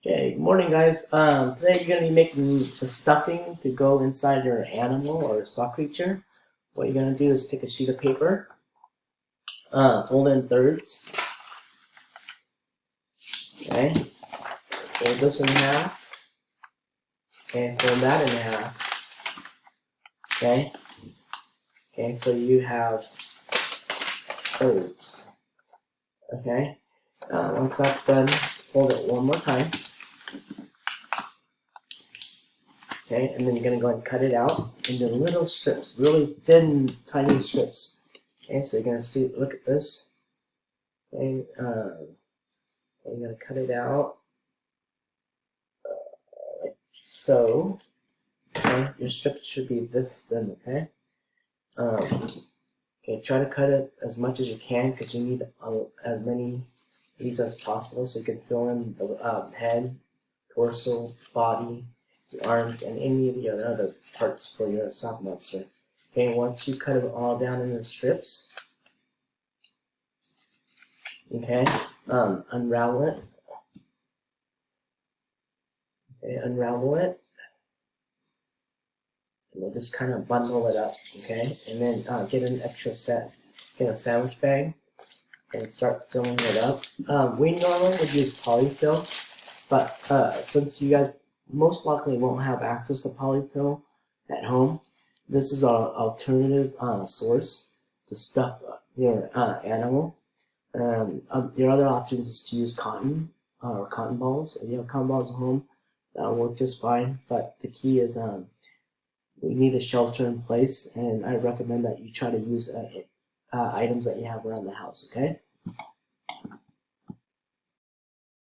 Okay, good morning, guys. Today you're going to be making the stuffing to go inside your animal or saw creature. What you're going to do is take a sheet of paper, fold it in thirds, okay? Fold this in half, and fold that in half, okay? Okay, so you have thirds, okay? Once that's done, fold it one more time, okay? And then you're going to go and cut it out into little strips, really thin, tiny strips. Okay, so you're going to see, look at this. Okay, I'm going to cut it out like so. Okay, your strips should be this thin, okay? Okay, try to cut it as much as you can because you need as many of these as possible so you can fill in the head, torso, body, the arms, and any of the other parts for your sock monster. Okay, once you cut it all down into strips, okay, unravel it. Okay, unravel it. And we'll just kind of bundle it up, okay? And then get an extra set, get a sandwich bag, and start filling it up. We normally would use polyfill, but since you guys most likely won't have access to polyfill at home, this is our alternative source to stuff your animal. Your other options is to use cotton or cotton balls. If you have cotton balls at home, that'll work just fine. But the key is we need a shelter in place, and I recommend that you try to use items that you have around the house, okay?